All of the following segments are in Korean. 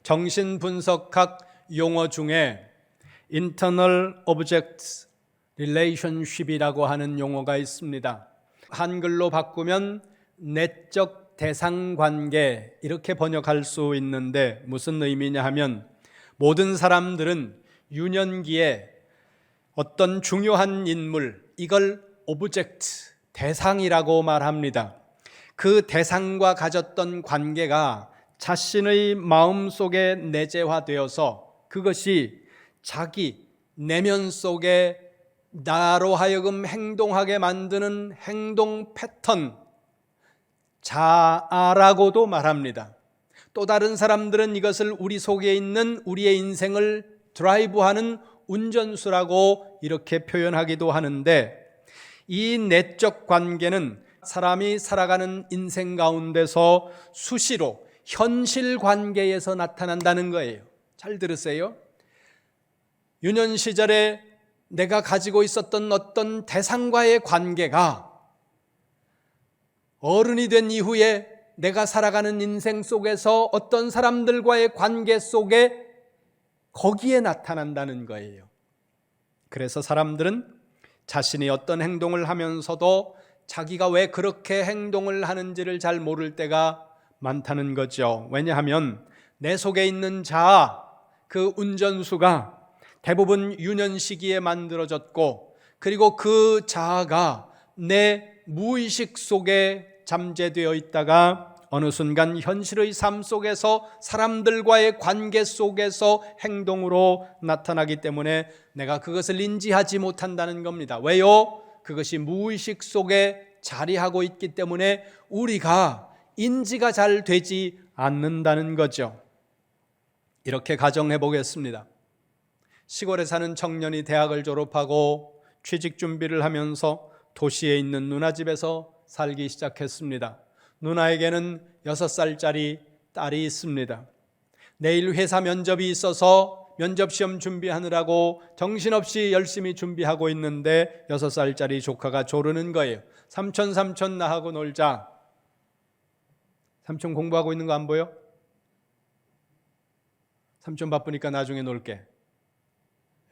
정신분석학 용어 중에 Internal Object Relationship이라고 하는 용어가 있습니다. 한글로 바꾸면 내적 대상관계 이렇게 번역할 수 있는데 무슨 의미냐 하면 모든 사람들은 유년기에 어떤 중요한 인물, 이걸 오브젝트, 대상이라고 말합니다. 그 대상과 가졌던 관계가 자신의 마음속에 내재화되어서 그것이 자기 내면 속에 나로 하여금 행동하게 만드는 행동 패턴, 자아라고도 말합니다. 또 다른 사람들은 이것을 우리 속에 있는 우리의 인생을 드라이브하는 운전수라고 이렇게 표현하기도 하는데, 이 내적 관계는 사람이 살아가는 인생 가운데서 수시로 현실 관계에서 나타난다는 거예요. 잘 들으세요. 유년 시절에 내가 가지고 있었던 어떤 대상과의 관계가 어른이 된 이후에 내가 살아가는 인생 속에서 어떤 사람들과의 관계 속에 거기에 나타난다는 거예요. 그래서 사람들은 자신이 어떤 행동을 하면서도 자기가 왜 그렇게 행동을 하는지를 잘 모를 때가 많다는 거죠. 왜냐하면 내 속에 있는 자아, 그 운전수가 대부분 유년 시기에 만들어졌고, 그리고 그 자아가 내 무의식 속에 잠재되어 있다가 어느 순간 현실의 삶 속에서 사람들과의 관계 속에서 행동으로 나타나기 때문에 내가 그것을 인지하지 못한다는 겁니다. 왜요? 그것이 무의식 속에 자리하고 있기 때문에 우리가 인지가 잘 되지 않는다는 거죠. 이렇게 가정해 보겠습니다. 시골에 사는 청년이 대학을 졸업하고 취직 준비를 하면서 도시에 있는 누나 집에서 살기 시작했습니다. 누나에게는 6살짜리 딸이 있습니다. 내일 회사 면접이 있어서 면접시험 준비하느라고 정신없이 열심히 준비하고 있는데 6살짜리 조카가 조르는 거예요. 삼촌 나하고 놀자. 삼촌 공부하고 있는 거 안 보여? 삼촌 바쁘니까 나중에 놀게.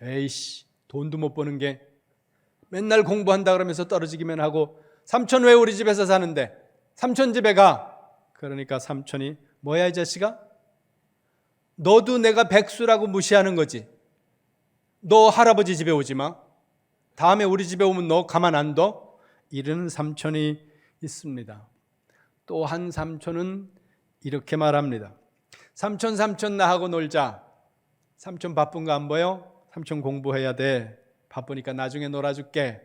에이씨, 돈도 못 버는 게 맨날 공부한다 그러면서 떨어지기만 하고, 삼촌 왜 우리 집에서 사는데? 삼촌 집에 가. 그러니까 삼촌이 뭐야 이 자식아? 너도 내가 백수라고 무시하는 거지. 너 할아버지 집에 오지 마. 다음에 우리 집에 오면 너 가만 안 둬? 이러는 삼촌이 있습니다. 또 한 삼촌은 이렇게 말합니다. 삼촌 나하고 놀자. 삼촌 바쁜 거 안 보여? 삼촌 공부해야 돼. 바쁘니까 나중에 놀아줄게.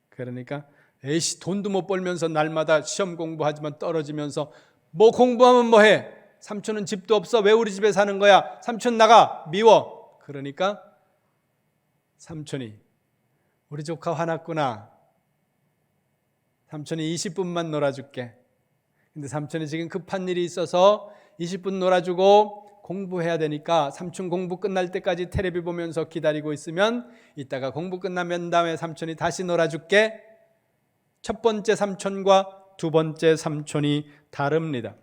그러니까 에이씨, 돈도 못 벌면서 날마다 시험 공부하지만 떨어지면서 뭐 공부하면 뭐해? 삼촌은 집도 없어. 왜 우리 집에 사는 거야? 삼촌 나가. 미워. 그러니까 삼촌이 우리 조카 화났구나. 삼촌이 20분만 놀아줄게. 근데 삼촌이 지금 급한 일이 있어서 20분 놀아주고 공부해야 되니까 삼촌 공부 끝날 때까지 텔레비 보면서 기다리고 있으면 이따가 공부 끝나면 다음에 삼촌이 다시 놀아줄게. 첫 번째 삼촌과 두 번째 삼촌이 다릅니다.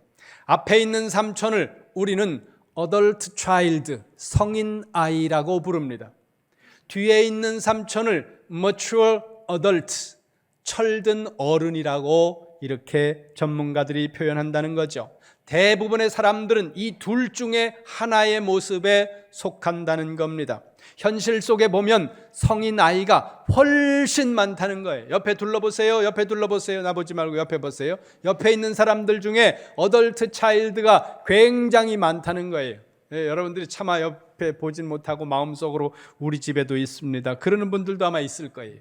앞에 있는 삼촌을 우리는 adult child, 성인 아이라고 부릅니다. 뒤에 있는 삼촌을 mature adult, 철든 어른이라고 이렇게 전문가들이 표현한다는 거죠. 대부분의 사람들은 이 둘 중에 하나의 모습에 속한다는 겁니다. 현실 속에 보면 성인 아이가 훨씬 많다는 거예요. 옆에 둘러보세요. 나보지 말고 옆에 보세요. 옆에 있는 사람들 중에 어덜트 차일드가 굉장히 많다는 거예요. 여러분들이 차마 옆에 보진 못하고 마음속으로 우리 집에도 있습니다. 그러는 분들도 아마 있을 거예요.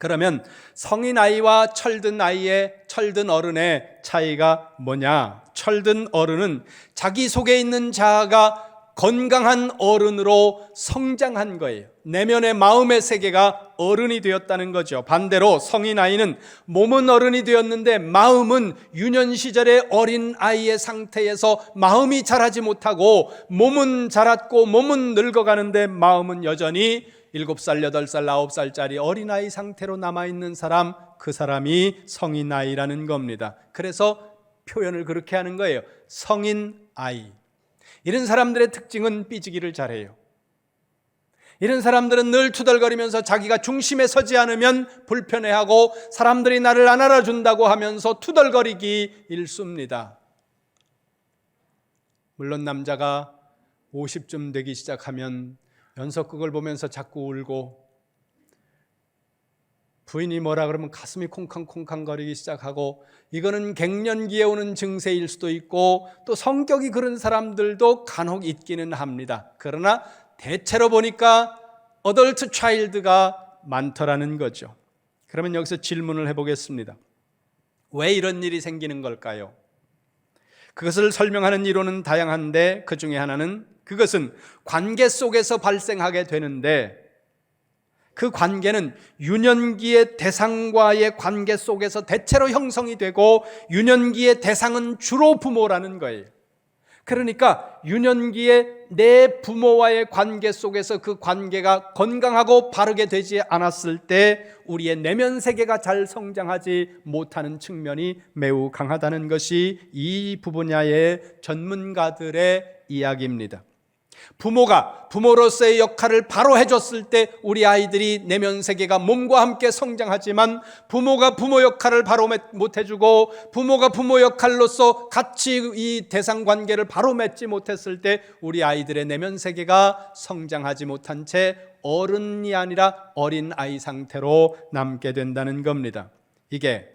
그러면 성인 아이와 철든 어른의 차이가 뭐냐? 철든 어른은 자기 속에 있는 자아가 건강한 어른으로 성장한 거예요. 내면의 마음의 세계가 어른이 되었다는 거죠. 반대로 성인 아이는 몸은 어른이 되었는데 마음은 유년 시절의 어린 아이의 상태에서 마음이 자라지 못하고, 몸은 자랐고 몸은 늙어가는데 마음은 여전히 7살, 8살, 9살짜리 어린아이 상태로 남아있는 사람, 그 사람이 성인아이라는 겁니다. 그래서 표현을 그렇게 하는 거예요. 성인아이. 이런 사람들의 특징은 삐지기를 잘해요. 이런 사람들은 늘 투덜거리면서 자기가 중심에 서지 않으면 불편해하고 사람들이 나를 안 알아준다고 하면서 투덜거리기 일쑤입니다. 물론 남자가 50쯤 되기 시작하면 연속극을 보면서 자꾸 울고 부인이 뭐라 그러면 가슴이 콩쾅콩쾅 거리기 시작하고, 이거는 갱년기에 오는 증세일 수도 있고 또 성격이 그런 사람들도 간혹 있기는 합니다. 그러나 대체로 보니까 어덜트 차일드가 많더라는 거죠. 그러면 여기서 질문을 해보겠습니다. 왜 이런 일이 생기는 걸까요? 그것을 설명하는 이론은 다양한데 그 중에 하나는 그것은 관계 속에서 발생하게 되는데, 그 관계는 유년기의 대상과의 관계 속에서 대체로 형성이 되고 유년기의 대상은 주로 부모라는 거예요. 그러니까 유년기에 내 부모와의 관계 속에서 그 관계가 건강하고 바르게 되지 않았을 때 우리의 내면 세계가 잘 성장하지 못하는 측면이 매우 강하다는 것이 이 분야의 전문가들의 이야기입니다. 부모가 부모로서의 역할을 바로 해줬을 때 우리 아이들이 내면 세계가 몸과 함께 성장하지만, 부모가 부모 역할을 바로 못 해주고 부모가 부모 역할로서 같이 이 대상 관계를 바로 맺지 못했을 때 우리 아이들의 내면 세계가 성장하지 못한 채 어른이 아니라 어린 아이 상태로 남게 된다는 겁니다. 이게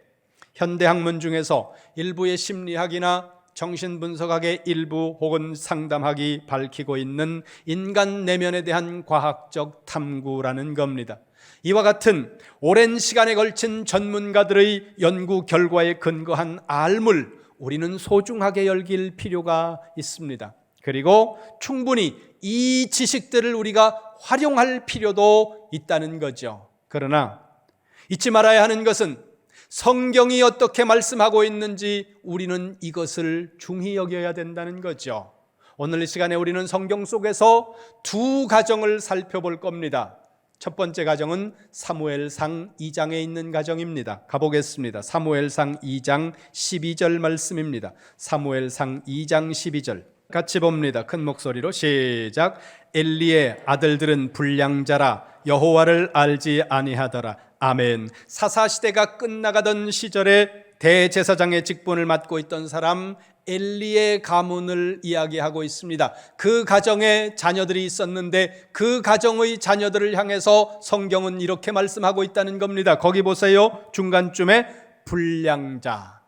현대학문 중에서 일부의 심리학이나 정신분석학의 일부 혹은 상담학이 밝히고 있는 인간 내면에 대한 과학적 탐구라는 겁니다. 이와 같은 오랜 시간에 걸친 전문가들의 연구 결과에 근거한 알물, 우리는 소중하게 여길 필요가 있습니다. 그리고 충분히 이 지식들을 우리가 활용할 필요도 있다는 거죠. 그러나 잊지 말아야 하는 것은 성경이 어떻게 말씀하고 있는지 우리는 이것을 중히 여겨야 된다는 거죠. 오늘 이 시간에 우리는 성경 속에서 두 가정을 살펴볼 겁니다. 첫 번째 가정은 사무엘상 2장에 있는 가정입니다. 가보겠습니다. 사무엘상 2장 12절 말씀입니다. 사무엘상 2장 12절 같이 봅니다. 큰 목소리로 시작. 엘리의 아들들은 불량자라 여호와를 알지 아니하더라. 아멘. 사사시대가 끝나가던 시절에 대제사장의 직분을 맡고 있던 사람 엘리의 가문을 이야기하고 있습니다. 그 가정에 자녀들이 있었는데 그 가정의 자녀들을 향해서 성경은 이렇게 말씀하고 있다는 겁니다. 거기 보세요. 중간쯤에 불량자.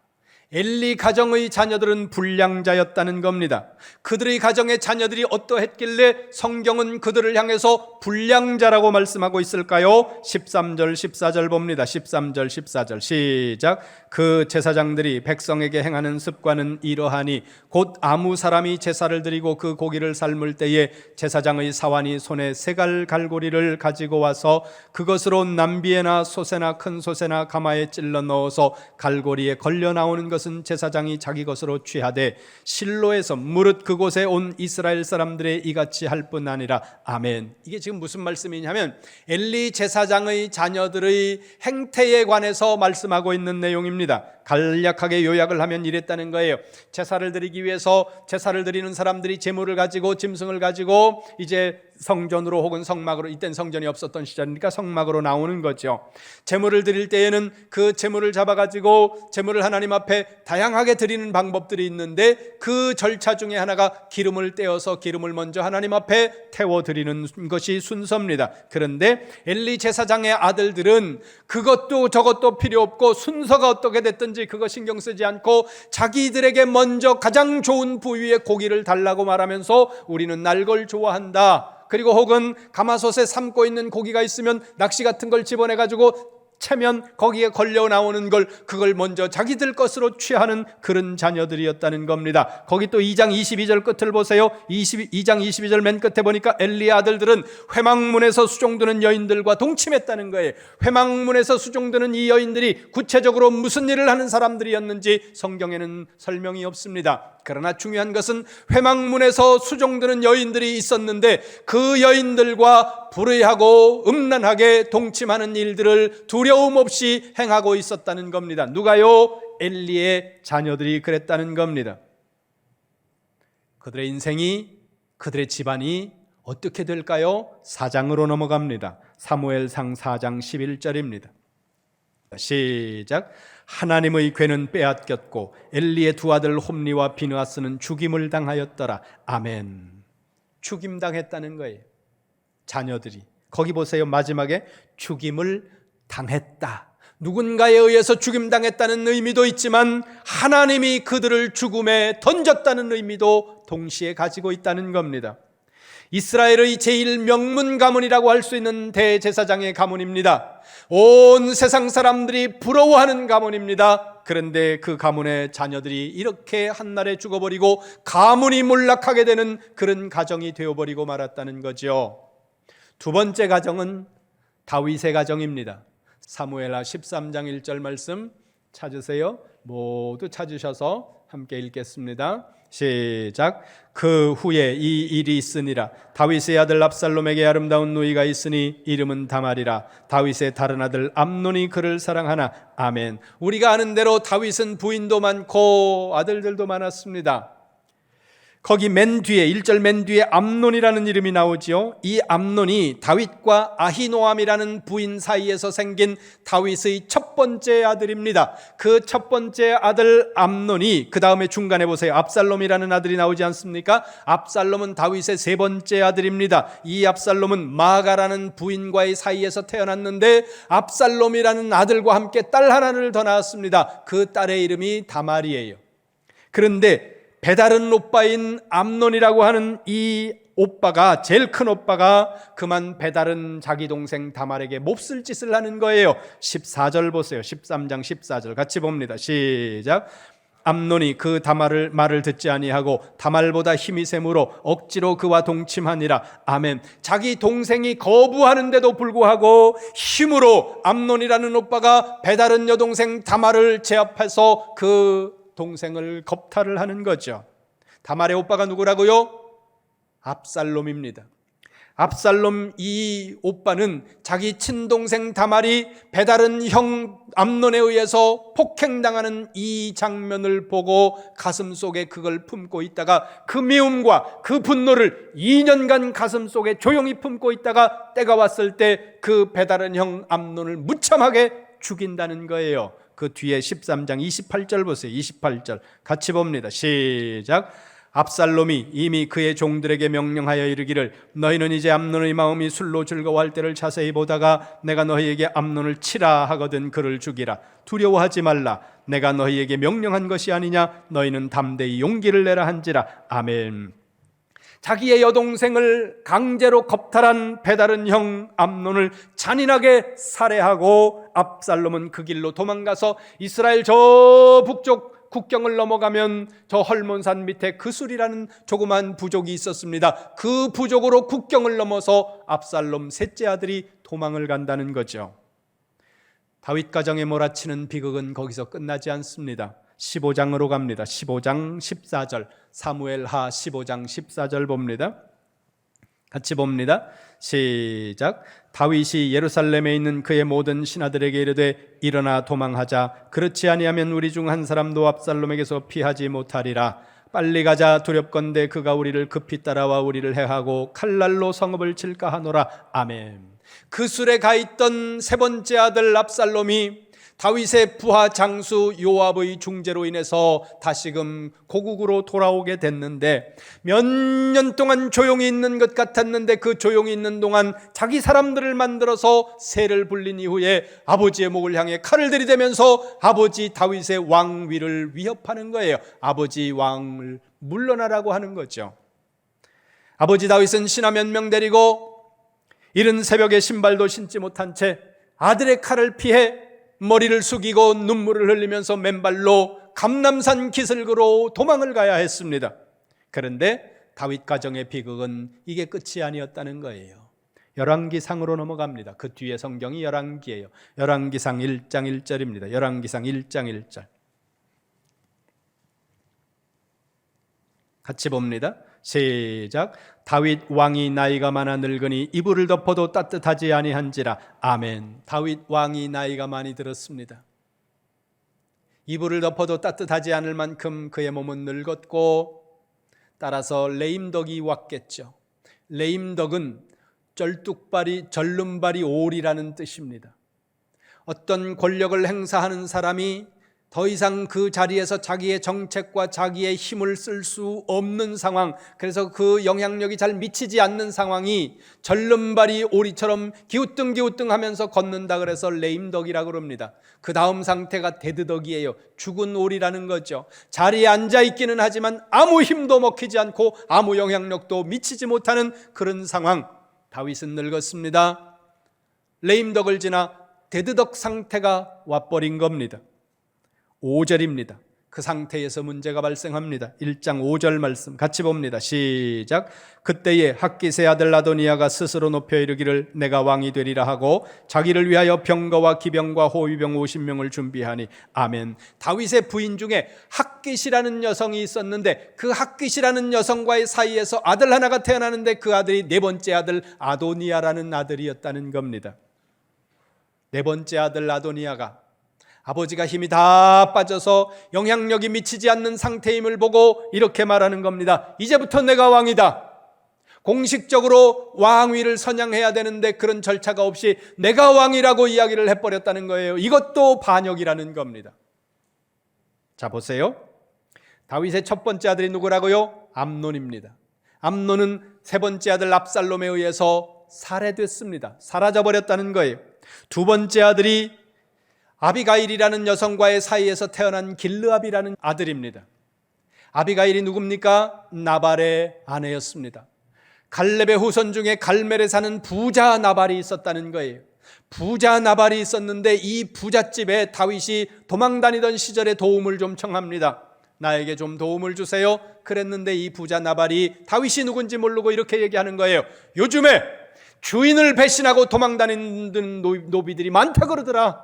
엘리 가정의 자녀들은 불량자였다는 겁니다. 그들의 가정의 자녀들이 어떠했길래 성경은 그들을 향해서 불량자라고 말씀하고 있을까요? 13절 14절 봅니다. 13절 14절 시작. 그 제사장들이 백성에게 행하는 습관은 이러하니 곧 아무 사람이 제사를 드리고 그 고기를 삶을 때에 제사장의 사환이 손에 세갈 갈고리를 가지고 와서 그것으로 남비에나 솥에나 큰 솥에나 가마에 찔러 넣어서 갈고리에 걸려 나오는 것은 제사장이 자기 것으로 취하되 실로에서 무릇 그곳에 온 이스라엘 사람들의 이같이 할 뿐 아니라. 아멘. 이게 지금 무슨 말씀이냐면 엘리 제사장의 자녀들의 행태에 관해서 말씀하고 있는 내용입니다. 간략하게 요약을 하면 이랬다는 거예요. 제사를 드리기 위해서 제사를 드리는 사람들이 제물을 가지고 짐승을 가지고 이제 성전으로 혹은 성막으로, 이땐 성전이 없었던 시절이니까 성막으로 나오는 거죠. 제물을 드릴 때에는 그 제물을 잡아가지고 제물을 하나님 앞에 다양하게 드리는 방법들이 있는데 그 절차 중에 하나가 기름을 떼어서 기름을 먼저 하나님 앞에 태워드리는 것이 순서입니다. 그런데 엘리 제사장의 아들들은 그것도 저것도 필요 없고 순서가 어떻게 됐든지 그거 신경 쓰지 않고 자기들에게 먼저 가장 좋은 부위의 고기를 달라고 말하면서 우리는 날 걸 좋아한다. 그리고 혹은 가마솥에 삶고 있는 고기가 있으면 낚시 같은 걸 집어내가지고 채면 거기에 걸려 나오는 걸 그걸 먼저 자기들 것으로 취하는 그런 자녀들이었다는 겁니다. 거기 또 2장 22절 끝을 보세요. 2장 22절 맨 끝에 보니까 엘리의 아들들은 회막문에서 수종드는 여인들과 동침했다는 거예요. 회막문에서 수종드는 이 여인들이 구체적으로 무슨 일을 하는 사람들이었는지 성경에는 설명이 없습니다. 그러나 중요한 것은 회막문에서 수종드는 여인들이 있었는데 그 여인들과 불의하고 음란하게 동침하는 일들을 두려움 없이 행하고 있었다는 겁니다. 누가요? 엘리의 자녀들이 그랬다는 겁니다. 그들의 인생이, 그들의 집안이 어떻게 될까요? 4장으로 넘어갑니다. 사무엘상 4장 11절입니다. 시작. 하나님의 괴는 빼앗겼고 엘리의 두 아들 홈리와 비느하스는 죽임을 당하였더라. 아멘. 죽임당했다는 거예요. 자녀들이. 거기 보세요. 마지막에 죽임을 당했다. 누군가에 의해서 죽임당했다는 의미도 있지만 하나님이 그들을 죽음에 던졌다는 의미도 동시에 가지고 있다는 겁니다. 이스라엘의 제일 명문 가문이라고 할 수 있는 대제사장의 가문입니다. 온 세상 사람들이 부러워하는 가문입니다. 그런데 그 가문의 자녀들이 이렇게 한날에 죽어버리고 가문이 몰락하게 되는 그런 가정이 되어버리고 말았다는 거죠. 두 번째 가정은 다윗의 가정입니다. 사무엘하 13장 1절 말씀 찾으세요. 모두 찾으셔서 함께 읽겠습니다. 시작. 그 후에 이 일이 있으니라. 다윗의 아들 압살롬에게 아름다운 누이가 있으니 이름은 다말이라. 다윗의 다른 아들 암논이 그를 사랑하나. 아멘. 우리가 아는 대로 다윗은 부인도 많고 아들들도 많았습니다. 거기 맨 뒤에 1절 맨 뒤에 암논이라는 이름이 나오지요. 이 암논이 다윗과 아히노암이라는 부인 사이에서 생긴 다윗의 첫 번째 아들입니다. 그 첫 번째 아들 암논이 그 다음에 중간에 보세요. 압살롬이라는 아들이 나오지 않습니까? 압살롬은 다윗의 세 번째 아들입니다. 이 압살롬은 마가라는 부인과의 사이에서 태어났는데 압살롬이라는 아들과 함께 딸 하나를 더 낳았습니다. 그 딸의 이름이 다말이에요. 그런데 배다른 오빠인 암논이라고 하는 이 오빠가, 제일 큰 오빠가 그만 배다른 자기 동생 다말에게 몹쓸 짓을 하는 거예요. 14절 보세요. 13장 14절 같이 봅니다. 시작. 암논이 그 다말을 말을 듣지 아니하고 다말보다 힘이 세므로 억지로 그와 동침하니라. 아멘. 자기 동생이 거부하는데도 불구하고 힘으로 암논이라는 오빠가 배다른 여동생 다말을 제압해서 그 동생을 겁탈을 하는 거죠. 다말의 오빠가 누구라고요? 압살롬입니다. 압살롬 이 오빠는 자기 친동생 다말이 배다른 형 암논에 의해서 폭행당하는 이 장면을 보고 가슴속에 그걸 품고 있다가 그 미움과 그 분노를 2년간 가슴속에 조용히 품고 있다가 때가 왔을 때 그 배다른 형 암논을 무참하게 죽인다는 거예요. 그 뒤에 13장 28절 보세요. 28절 같이 봅니다. 시작. 압살롬이 이미 그의 종들에게 명령하여 이르기를 너희는 이제 암논의 마음이 술로 즐거워할 때를 자세히 보다가 내가 너희에게 암논을 치라 하거든 그를 죽이라. 두려워하지 말라. 내가 너희에게 명령한 것이 아니냐. 너희는 담대히 용기를 내라 한지라. 아멘. 자기의 여동생을 강제로 겁탈한 배다른 형 암논을 잔인하게 살해하고 압살롬은 그 길로 도망가서 이스라엘 저 북쪽 국경을 넘어가면 저 헐몬산 밑에 그술이라는 조그만 부족이 있었습니다. 그 부족으로 국경을 넘어서 압살롬 셋째 아들이 도망을 간다는 거죠. 다윗 가정에 몰아치는 비극은 거기서 끝나지 않습니다. 15장으로 갑니다. 15장 14절 사무엘하 15장 14절 봅니다. 같이 봅니다. 시작. 다윗이 예루살렘에 있는 그의 모든 신하들에게 이르되 일어나 도망하자. 그렇지 아니하면 우리 중 한 사람도 압살롬에게서 피하지 못하리라. 빨리 가자. 두렵건대 그가 우리를 급히 따라와 우리를 해하고 칼날로 성읍을 칠까 하노라. 아멘. 그술에 가 있던 세 번째 아들 압살롬이 다윗의 부하 장수 요압의 중재로 인해서 다시금 고국으로 돌아오게 됐는데 몇 년 동안 조용히 있는 것 같았는데 그 조용히 있는 동안 자기 사람들을 만들어서 세를 불린 이후에 아버지의 목을 향해 칼을 들이대면서 아버지 다윗의 왕위를 위협하는 거예요. 아버지 왕을 물러나라고 하는 거죠. 아버지 다윗은 신하 몇 명 데리고 이른 새벽에 신발도 신지 못한 채 아들의 칼을 피해 머리를 숙이고 눈물을 흘리면서 맨발로 감람산 기슭으로 도망을 가야 했습니다. 그런데 다윗 가정의 비극은 이게 끝이 아니었다는 거예요. 열왕기상으로 넘어갑니다. 그 뒤에 성경이 열왕기예요. 열왕기상 1장 1절입니다. 열왕기상 1장 1절 같이 봅니다. 시작. 다윗 왕이 나이가 많아 늙으니 이불을 덮어도 따뜻하지 아니한지라. 아멘. 다윗 왕이 나이가 많이 들었습니다. 이불을 덮어도 따뜻하지 않을 만큼 그의 몸은 늙었고 따라서 레임덕이 왔겠죠. 레임덕은 절름발이 올이라는 뜻입니다. 어떤 권력을 행사하는 사람이 더 이상 그 자리에서 자기의 정책과 자기의 힘을 쓸 수 없는 상황, 그래서 그 영향력이 잘 미치지 않는 상황이 절름발이 오리처럼 기우뚱기우뚱 하면서 걷는다 그래서 레임덕이라고 그럽니다. 그 다음 상태가 데드덕이에요. 죽은 오리라는 거죠. 자리에 앉아있기는 하지만 아무 힘도 먹히지 않고 아무 영향력도 미치지 못하는 그런 상황. 다윗은 늙었습니다. 레임덕을 지나 데드덕 상태가 와버린 겁니다. 5절입니다. 그 상태에서 문제가 발생합니다. 1장 5절 말씀 같이 봅니다. 시작. 그때에 핫깃의 아들 아도니아가 스스로 높여 이르기를 내가 왕이 되리라 하고 자기를 위하여 병거와 기병과 호위병 50명을 준비하니 아멘. 다윗의 부인 중에 핫깃이라는 여성이 있었는데 그 핫깃이라는 여성과의 사이에서 아들 하나가 태어나는데 그 아들이 네 번째 아들 아도니아라는 아들이었다는 겁니다. 네 번째 아들 아도니아가 아버지가 힘이 다 빠져서 영향력이 미치지 않는 상태임을 보고 이렇게 말하는 겁니다. 이제부터 내가 왕이다. 공식적으로 왕위를 선양해야 되는데 그런 절차가 없이 내가 왕이라고 이야기를 해버렸다는 거예요. 이것도 반역이라는 겁니다. 자, 보세요. 다윗의 첫 번째 아들이 누구라고요? 암논입니다. 암논은 세 번째 아들 압살롬에 의해서 살해됐습니다. 사라져버렸다는 거예요. 두 번째 아들이 아비가일이라는 여성과의 사이에서 태어난 길르압이라는 아들입니다. 아비가일이 누굽니까? 나발의 아내였습니다. 갈렙의 후손 중에 갈멜에 사는 부자 나발이 있었다는 거예요. 부자 나발이 있었는데 이 부잣집에 다윗이 도망다니던 시절에 도움을 좀 청합니다. 나에게 좀 도움을 주세요. 그랬는데 이 부자 나발이 다윗이 누군지 모르고 이렇게 얘기하는 거예요. 요즘에 주인을 배신하고 도망다니는 노비들이 많다 그러더라.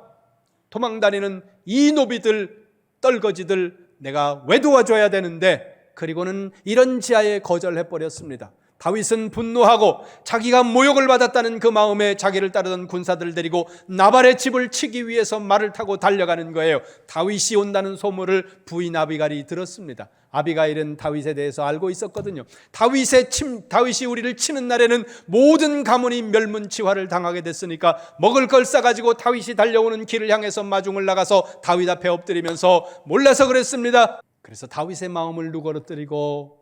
도망다니는 이 노비들, 떨거지들 내가 왜 도와줘야 되는데, 그리고는 이런 지하에 거절해버렸습니다. 다윗은 분노하고 자기가 모욕을 받았다는 그 마음에 자기를 따르던 군사들을 데리고 나발의 집을 치기 위해서 말을 타고 달려가는 거예요. 다윗이 온다는 소문을 부인 아비가일이 들었습니다. 아비가일은 다윗에 대해서 알고 있었거든요. 다윗이 우리를 치는 날에는 모든 가문이 멸문치화를 당하게 됐으니까 먹을 걸 싸가지고 다윗이 달려오는 길을 향해서 마중을 나가서 다윗 앞에 엎드리면서 몰라서 그랬습니다. 그래서 다윗의 마음을 누그러뜨리고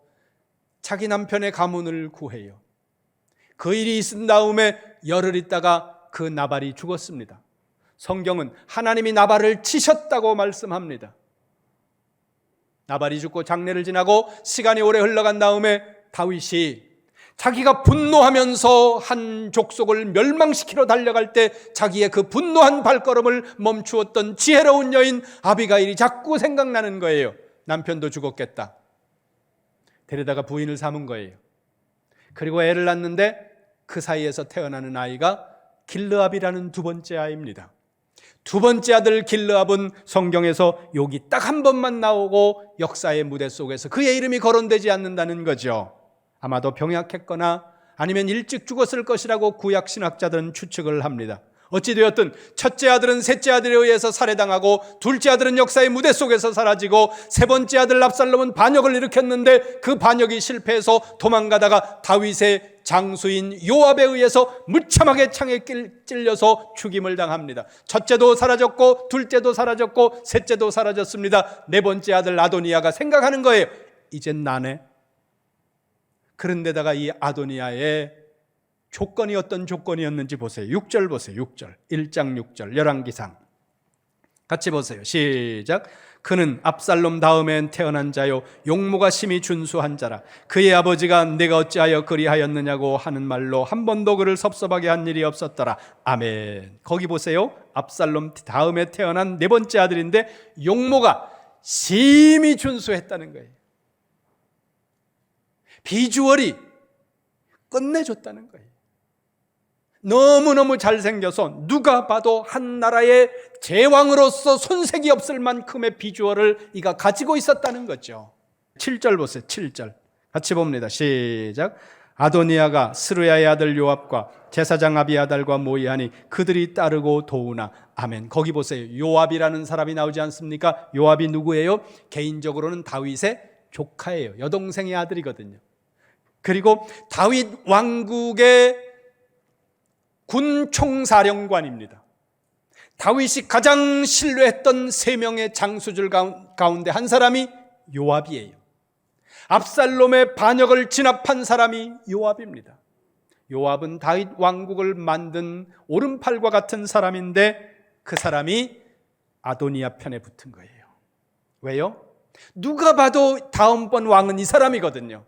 자기 남편의 가문을 구해요. 그 일이 있은 다음에 열흘 있다가 그 나발이 죽었습니다. 성경은 하나님이 나발을 치셨다고 말씀합니다. 나발이 죽고 장례를 지나고 시간이 오래 흘러간 다음에 다윗이 자기가 분노하면서 한 족속을 멸망시키러 달려갈 때 자기의 그 분노한 발걸음을 멈추었던 지혜로운 여인 아비가일이 자꾸 생각나는 거예요. 남편도 죽었겠다. 데려다가 부인을 삼은 거예요. 그리고 애를 낳는데 그 사이에서 태어나는 아이가 길르압이라는 두 번째 아이입니다. 두 번째 아들 길르압은 성경에서 여기 딱 한 번만 나오고 역사의 무대 속에서 그의 이름이 거론되지 않는다는 거죠. 아마도 병약했거나 아니면 일찍 죽었을 것이라고 구약 신학자들은 추측을 합니다. 어찌되었든 첫째 아들은 셋째 아들에 의해서 살해당하고 둘째 아들은 역사의 무대 속에서 사라지고 세 번째 아들 압살롬은 반역을 일으켰는데 그 반역이 실패해서 도망가다가 다윗의 장수인 요압에 의해서 무참하게 창에 찔려서 죽임을 당합니다. 첫째도 사라졌고 둘째도 사라졌고 셋째도 사라졌습니다. 네 번째 아들 아도니아가 생각하는 거예요. 이젠 나네. 그런데다가 이 아도니아의 조건이 어떤 조건이었는지 보세요. 6절 보세요. 6절 1장 6절 열왕기상 같이 보세요. 시작. 그는 압살롬 다음엔 태어난 자요 용모가 심히 준수한 자라. 그의 아버지가 내가 어찌하여 그리하였느냐고 하는 말로 한 번도 그를 섭섭하게 한 일이 없었더라. 아멘. 거기 보세요. 압살롬 다음에 태어난 네 번째 아들인데 용모가 심히 준수했다는 거예요. 비주얼이 끝내줬다는 거예요. 너무너무 잘생겨서 누가 봐도 한 나라의 제왕으로서 손색이 없을 만큼의 비주얼을 이가 가지고 있었다는 거죠. 7절 보세요. 7절 같이 봅니다. 시작. 아도니아가 스루야의 아들 요압과 제사장 아비아달과 모이하니 그들이 따르고 도우나. 아멘. 거기 보세요. 요압이라는 사람이 나오지 않습니까? 요압이 누구예요? 개인적으로는 다윗의 조카예요. 여동생의 아들이거든요. 그리고 다윗 왕국의 군 총사령관입니다. 다윗이 가장 신뢰했던 3명의 장수들 가운데 한 사람이 요압이에요. 압살롬의 반역을 진압한 사람이 요압입니다. 요압은 다윗 왕국을 만든 오른팔과 같은 사람인데 그 사람이 아도니아 편에 붙은 거예요. 왜요? 누가 봐도 다음번 왕은 이 사람이거든요.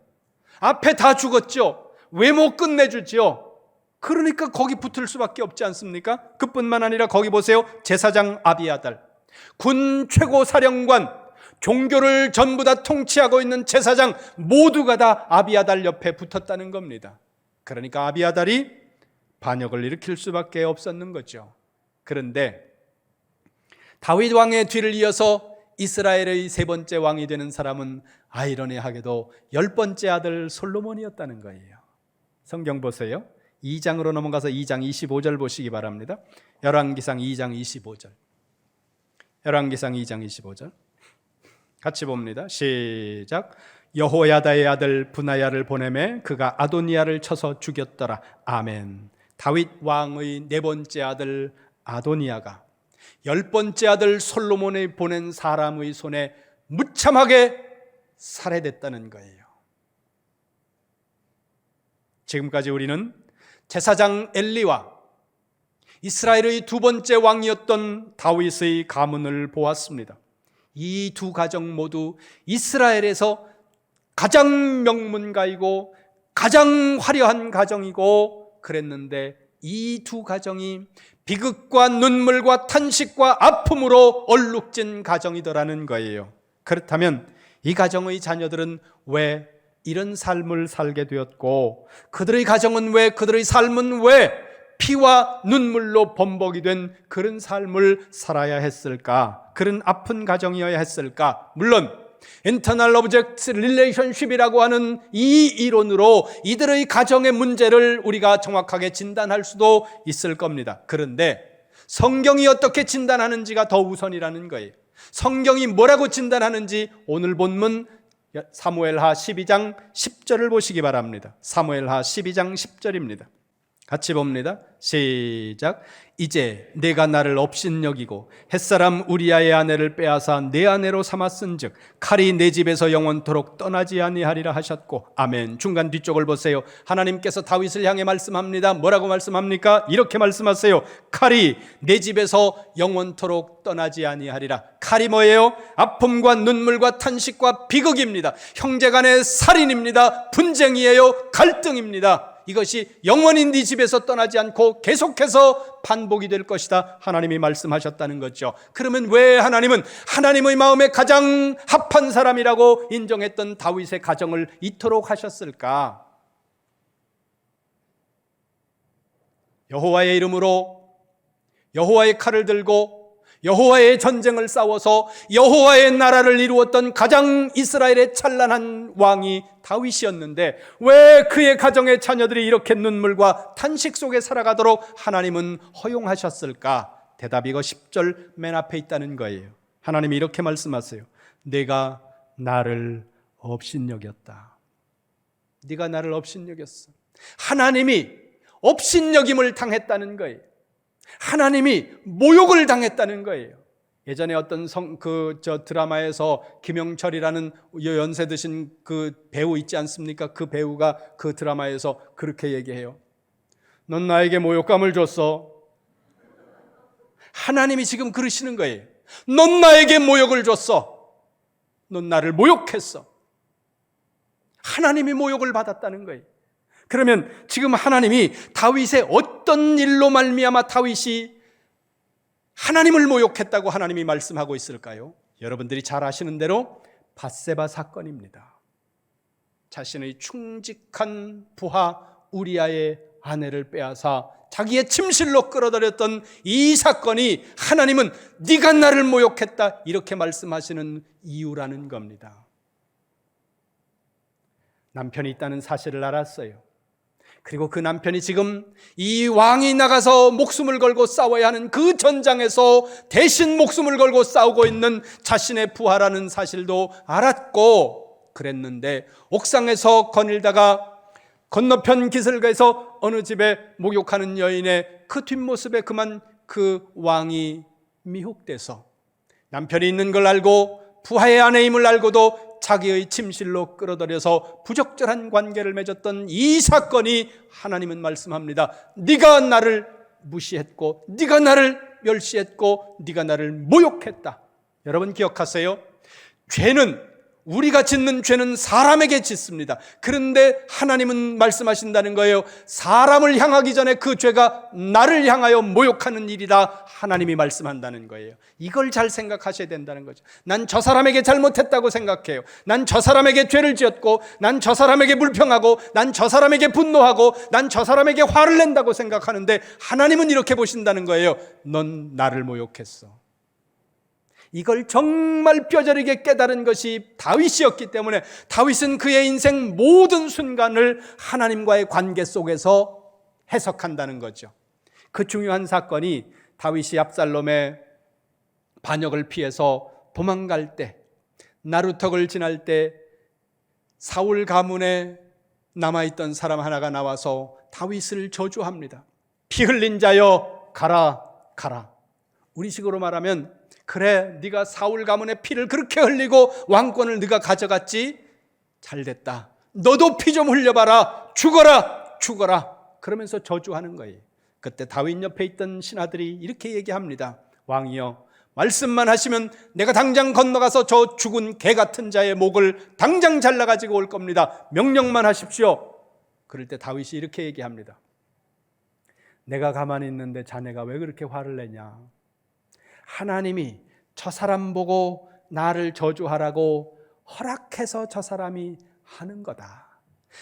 앞에 다 죽었죠. 왜 못 끝내주죠? 그러니까 거기 붙을 수밖에 없지 않습니까? 그뿐만 아니라 거기 보세요. 제사장 아비아달, 군 최고 사령관, 종교를 전부 다 통치하고 있는 제사장 모두가 다 아비아달 옆에 붙었다는 겁니다. 그러니까 아비아달이 반역을 일으킬 수밖에 없었는 거죠. 그런데 다윗 왕의 뒤를 이어서 이스라엘의 3번째 왕이 되는 사람은 아이러니하게도 10번째 아들 솔로몬이었다는 거예요. 성경 보세요. 2장으로 넘어가서 2장 25절 보시기 바랍니다. 열왕기상 2장 25절. 열왕기상 2장 25절. 같이 봅니다. 시작. 여호야다의 아들 브나야를 보내매 그가 아도니아를 쳐서 죽였더라. 아멘. 다윗 왕의 4번째 아들 아도니아가 10번째 아들 솔로몬이 보낸 사람의 손에 무참하게 살해됐다는 거예요. 지금까지 우리는 제사장 엘리와 이스라엘의 2번째 왕이었던 다윗의 가문을 보았습니다. 이 2 가정 모두 이스라엘에서 가장 명문가이고 가장 화려한 가정이고 그랬는데 이 2 가정이 비극과 눈물과 탄식과 아픔으로 얼룩진 가정이더라는 거예요. 그렇다면 이 가정의 자녀들은 왜 이런 삶을 살게 되었고 그들의 가정은 왜, 그들의 삶은 왜 피와 눈물로 범벅이 된 그런 삶을 살아야 했을까? 그런 아픈 가정이어야 했을까? 물론 Internal Object Relationship이라고 하는 이 이론으로 이들의 가정의 문제를 우리가 정확하게 진단할 수도 있을 겁니다. 그런데 성경이 어떻게 진단하는지가 더 우선이라는 거예요. 성경이 뭐라고 진단하는지 오늘 본문 사무엘하 12장 10절을 보시기 바랍니다. 사무엘하 12장 10절입니다. 같이 봅니다. 시작. 이제 내가 나를 업신여기고 햇사람 우리아의 아내를 빼앗아 내 아내로 삼았은즉 칼이 내 집에서 영원토록 떠나지 아니하리라 하셨고 아멘. 중간 뒤쪽을 보세요. 하나님께서 다윗을 향해 말씀합니다. 뭐라고 말씀합니까? 이렇게 말씀하세요. 칼이 내 집에서 영원토록 떠나지 아니하리라. 칼이 뭐예요? 아픔과 눈물과 탄식과 비극입니다. 형제간의 살인입니다. 분쟁이에요. 갈등입니다. 이것이 영원히 네 집에서 떠나지 않고 계속해서 반복이 될 것이다. 하나님이 말씀하셨다는 거죠. 그러면 왜 하나님은 하나님의 마음에 가장 합한 사람이라고 인정했던 다윗의 가정을 이토록 하셨을까? 여호와의 이름으로 여호와의 칼을 들고 여호와의 전쟁을 싸워서 여호와의 나라를 이루었던 가장 이스라엘의 찬란한 왕이 다윗이었는데 왜 그의 가정의 자녀들이 이렇게 눈물과 탄식 속에 살아가도록 하나님은 허용하셨을까? 대답이 이거 10절 맨 앞에 있다는 거예요. 하나님이 이렇게 말씀하세요. 내가 나를 업신여겼다. 네가 나를 업신여겼어. 하나님이 업신여김을 당했다는 거예요. 하나님이 모욕을 당했다는 거예요. 예전에 어떤 드라마에서 김영철이라는 연세 드신 그 배우 있지 않습니까? 그 배우가 그 드라마에서 그렇게 얘기해요. 넌 나에게 모욕감을 줬어. 하나님이 지금 그러시는 거예요. 넌 나에게 모욕을 줬어. 넌 나를 모욕했어. 하나님이 모욕을 받았다는 거예요. 그러면 지금 하나님이 다윗의 어떤 일로 말미암아 다윗이 하나님을 모욕했다고 하나님이 말씀하고 있을까요? 여러분들이 잘 아시는 대로 밧세바 사건입니다. 자신의 충직한 부하 우리아의 아내를 빼앗아 자기의 침실로 끌어들였던 이 사건이 하나님은 네가 나를 모욕했다 이렇게 말씀하시는 이유라는 겁니다. 남편이 있다는 사실을 알았어요. 그리고 그 남편이 지금 이 왕이 나가서 목숨을 걸고 싸워야 하는 그 전장에서 대신 목숨을 걸고 싸우고 있는 자신의 부하라는 사실도 알았고 그랬는데 옥상에서 거닐다가 건너편 기슭에서 어느 집에 목욕하는 여인의 그 뒷모습에 그만 그 왕이 미혹돼서 남편이 있는 걸 알고 부하의 아내임을 알고도 자기의 침실로 끌어들여서 부적절한 관계를 맺었던 이 사건이 하나님은 말씀합니다. 네가 나를 무시했고 네가 나를 멸시했고 네가 나를 모욕했다. 여러분 기억하세요? 우리가 짓는 죄는 사람에게 짓습니다. 그런데 하나님은 말씀하신다는 거예요. 사람을 향하기 전에 그 죄가 나를 향하여 모욕하는 일이다. 하나님이 말씀한다는 거예요. 이걸 잘 생각하셔야 된다는 거죠. 난 저 사람에게 잘못했다고 생각해요. 난 저 사람에게 죄를 지었고, 난 저 사람에게 불평하고, 난 저 사람에게 분노하고, 난 저 사람에게 화를 낸다고 생각하는데 하나님은 이렇게 보신다는 거예요. 넌 나를 모욕했어. 이걸 정말 뼈저리게 깨달은 것이 다윗이었기 때문에 다윗은 그의 인생 모든 순간을 하나님과의 관계 속에서 해석한다는 거죠. 그 중요한 사건이 다윗이 압살롬의 반역을 피해서 도망갈 때, 나루턱을 지날 때 사울 가문에 남아있던 사람 하나가 나와서 다윗을 저주합니다. 피 흘린 자여 가라 가라. 우리식으로 말하면 그래, 네가 사울 가문의 피를 그렇게 흘리고 왕권을 네가 가져갔지? 잘됐다. 너도 피 좀 흘려봐라. 죽어라 죽어라. 그러면서 저주하는 거예요. 그때 다윗 옆에 있던 신하들이 이렇게 얘기합니다. 왕이여, 말씀만 하시면 내가 당장 건너가서 저 죽은 개 같은 자의 목을 당장 잘라가지고 올 겁니다. 명령만 하십시오. 그럴 때 다윗이 이렇게 얘기합니다. 내가 가만히 있는데 자네가 왜 그렇게 화를 내냐? 하나님이 저 사람 보고 나를 저주하라고 허락해서 저 사람이 하는 거다.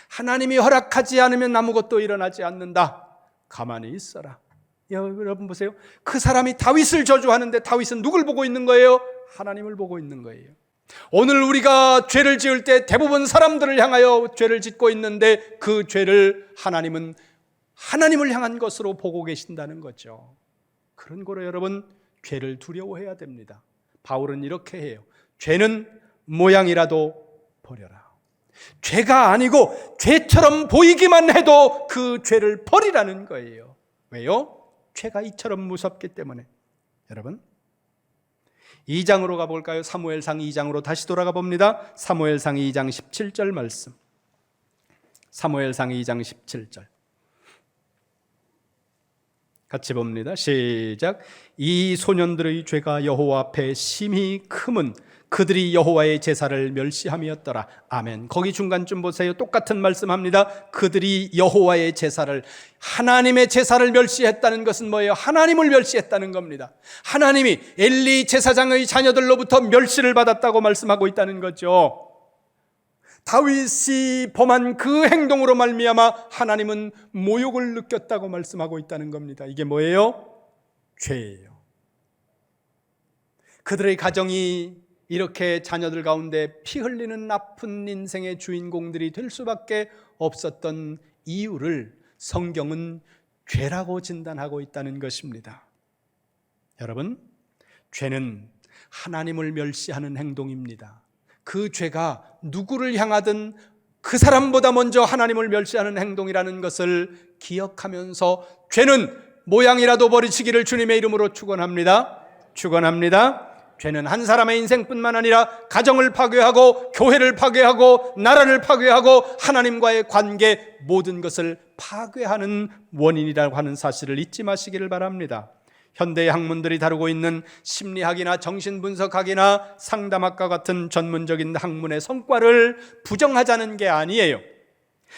하나님이 허락하지 않으면 아무것도 일어나지 않는다. 가만히 있어라. 여러분 보세요. 그 사람이 다윗을 저주하는데 다윗은 누굴 보고 있는 거예요? 하나님을 보고 있는 거예요. 오늘 우리가 죄를 지을 때 대부분 사람들을 향하여 죄를 짓고 있는데 그 죄를 하나님은 하나님을 향한 것으로 보고 계신다는 거죠. 그런 거로 여러분 죄를 두려워해야 됩니다. 바울은 이렇게 해요. 죄는 모양이라도 버려라. 죄가 아니고 죄처럼 보이기만 해도 그 죄를 버리라는 거예요. 왜요? 죄가 이처럼 무섭기 때문에. 여러분 2장으로 가볼까요? 사무엘상 2장으로 다시 돌아가 봅니다. 사무엘상 2장 17절 말씀. 사무엘상 2장 17절 같이 봅니다. 시작. 이 소년들의 죄가 여호와 앞에 심히 크면 그들이 여호와의 제사를 멸시함이었더라. 아멘. 거기 중간쯤 보세요. 똑같은 말씀합니다. 그들이 여호와의 제사를, 하나님의 제사를 멸시했다는 것은 뭐예요? 하나님을 멸시했다는 겁니다. 하나님이 엘리 제사장의 자녀들로부터 멸시를 받았다고 말씀하고 있다는 거죠. 다윗이 범한 그 행동으로 말미암아 하나님은 모욕을 느꼈다고 말씀하고 있다는 겁니다. 이게 뭐예요? 죄예요. 그들의 가정이 이렇게 자녀들 가운데 피 흘리는 나쁜 인생의 주인공들이 될 수밖에 없었던 이유를 성경은 죄라고 진단하고 있다는 것입니다. 여러분, 죄는 하나님을 멸시하는 행동입니다. 그 죄가 누구를 향하든 그 사람보다 먼저 하나님을 멸시하는 행동이라는 것을 기억하면서 죄는 모양이라도 버리시기를 주님의 이름으로 축원합니다. 축원합니다. 죄는 한 사람의 인생뿐만 아니라 가정을 파괴하고 교회를 파괴하고 나라를 파괴하고 하나님과의 관계 모든 것을 파괴하는 원인이라고 하는 사실을 잊지 마시기를 바랍니다. 현대의 학문들이 다루고 있는 심리학이나 정신분석학이나 상담학과 같은 전문적인 학문의 성과를 부정하자는 게 아니에요.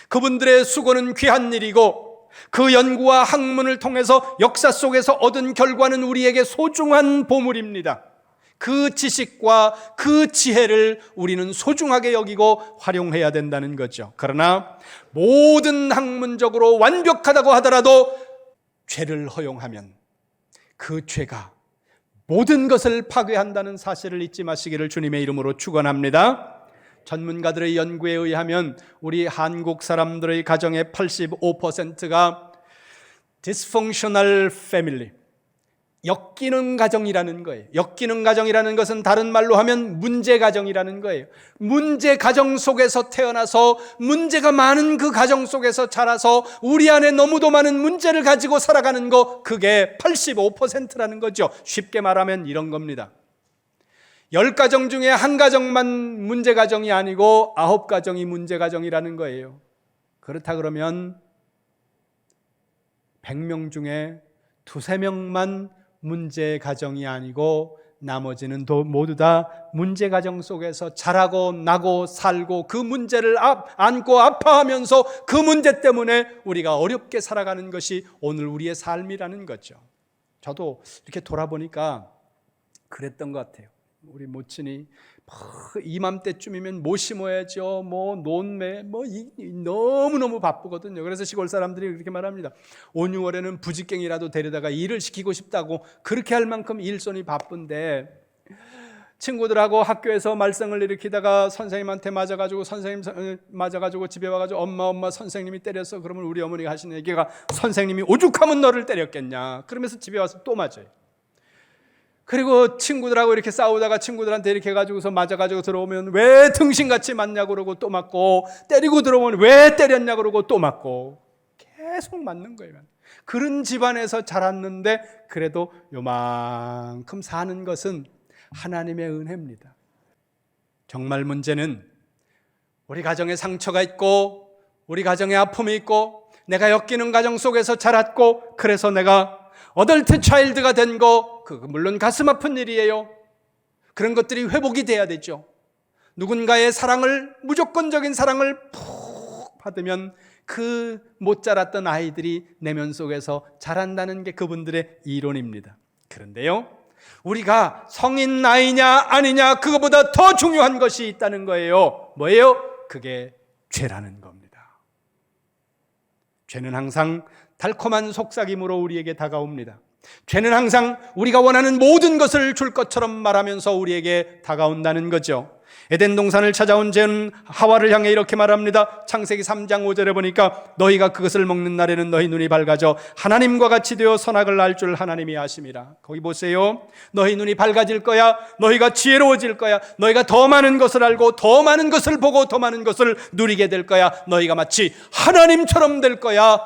그분들의 수고는 귀한 일이고 그 연구와 학문을 통해서 역사 속에서 얻은 결과는 우리에게 소중한 보물입니다. 그 지식과 그 지혜를 우리는 소중하게 여기고 활용해야 된다는 거죠. 그러나 모든 학문적으로 완벽하다고 하더라도 죄를 허용하면 그 죄가 모든 것을 파괴한다는 사실을 잊지 마시기를 주님의 이름으로 축원합니다. 전문가들의 연구에 의하면 우리 한국 사람들의 가정의 85%가 dysfunctional family, 엮이는 가정이라는 거예요. 엮이는 가정이라는 것은 다른 말로 하면 문제 가정이라는 거예요. 문제 가정 속에서 태어나서 문제가 많은 그 가정 속에서 자라서 우리 안에 너무도 많은 문제를 가지고 살아가는 거, 그게 85%라는 거죠. 쉽게 말하면 이런 겁니다. 10가정 중에 한 가정만 문제 가정이 아니고 9가정이 문제 가정이라는 거예요. 그렇다 그러면 100명 중에 2-3명만 문제 가정이 아니고 나머지는 모두 다 문제 가정 속에서 자라고 나고 살고 그 문제를 안고 아파하면서 그 문제 때문에 우리가 어렵게 살아가는 것이 오늘 우리의 삶이라는 거죠. 저도 이렇게 돌아보니까 그랬던 것 같아요. 우리 모친이 이맘때쯤이면 뭐 심어야죠, 뭐 논매, 너무너무 바쁘거든요. 그래서 시골 사람들이 그렇게 말합니다. 5, 6월에는 부직갱이라도 데려다가 일을 시키고 싶다고. 그렇게 할 만큼 일손이 바쁜데, 친구들하고 학교에서 말썽을 일으키다가 선생님한테 맞아가지고, 선생님 맞아가지고 집에 와가지고 엄마 선생님이 때렸어. 그러면 우리 어머니가 하시는 얘기가, 선생님이 오죽하면 너를 때렸겠냐. 그러면서 집에 와서 또 맞아요. 그리고 친구들하고 이렇게 싸우다가 친구들한테 이렇게 해가지고서 맞아가지고 들어오면 왜 등신같이 맞냐고 그러고 또 맞고, 때리고 들어오면 왜 때렸냐고 그러고 또 맞고, 계속 맞는 거예요. 그런 집안에서 자랐는데 그래도 요만큼 사는 것은 하나님의 은혜입니다. 정말 문제는 우리 가정에 상처가 있고 우리 가정에 아픔이 있고 내가 엮이는 가정 속에서 자랐고 그래서 내가 어덜트 차일드가 된 거, 그거 물론 가슴 아픈 일이에요. 그런 것들이 회복이 돼야 되죠. 누군가의 사랑을, 무조건적인 사랑을 푹 받으면 그 못 자랐던 아이들이 내면 속에서 자란다는 게 그분들의 이론입니다. 그런데요, 우리가 성인 나이냐 아니냐 그거보다 더 중요한 것이 있다는 거예요. 뭐예요? 그게 죄라는 겁니다. 죄는 항상 달콤한 속삭임으로 우리에게 다가옵니다. 죄는 항상 우리가 원하는 모든 것을 줄 것처럼 말하면서 우리에게 다가온다는 거죠. 에덴 동산을 찾아온 죄는 하와를 향해 이렇게 말합니다. 창세기 3장 5절에 보니까 너희가 그것을 먹는 날에는 너희 눈이 밝아져 하나님과 같이 되어 선악을 알 줄 하나님이 아심이라. 거기 보세요. 너희 눈이 밝아질 거야. 너희가 지혜로워질 거야. 너희가 더 많은 것을 알고 더 많은 것을 보고 더 많은 것을 누리게 될 거야. 너희가 마치 하나님처럼 될 거야.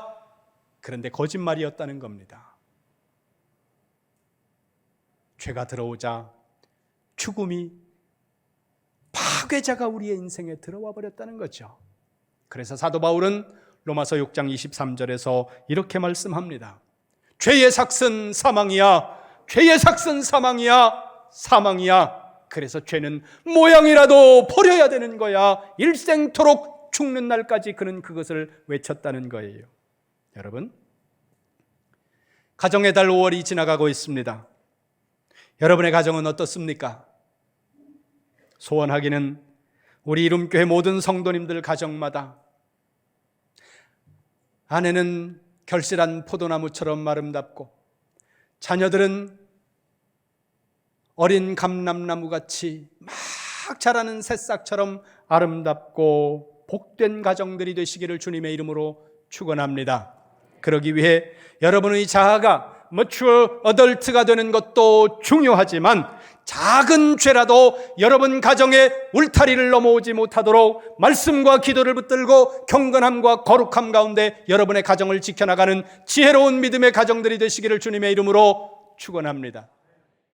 그런데 거짓말이었다는 겁니다. 죄가 들어오자 죽음이, 파괴자가 우리의 인생에 들어와 버렸다는 거죠. 그래서 사도 바울은 로마서 6장 23절에서 이렇게 말씀합니다. 죄의 삭은 사망이야. 죄의 삭은 사망이야. 사망이야. 그래서 죄는 모양이라도 버려야 되는 거야. 일생토록 죽는 날까지 그는 그것을 외쳤다는 거예요. 여러분, 가정의 달 5월이 지나가고 있습니다. 여러분의 가정은 어떻습니까? 소원하기는 우리 이름교회 모든 성도님들 가정마다 아내는 결실한 포도나무처럼 아름답고 자녀들은 어린 감람나무같이 막 자라는 새싹처럼 아름답고 복된 가정들이 되시기를 주님의 이름으로 축원합니다. 그러기 위해 여러분의 자아가 mature adult가 되는 것도 중요하지만 작은 죄라도 여러분 가정의 울타리를 넘어오지 못하도록 말씀과 기도를 붙들고 경건함과 거룩함 가운데 여러분의 가정을 지켜나가는 지혜로운 믿음의 가정들이 되시기를 주님의 이름으로 축원합니다.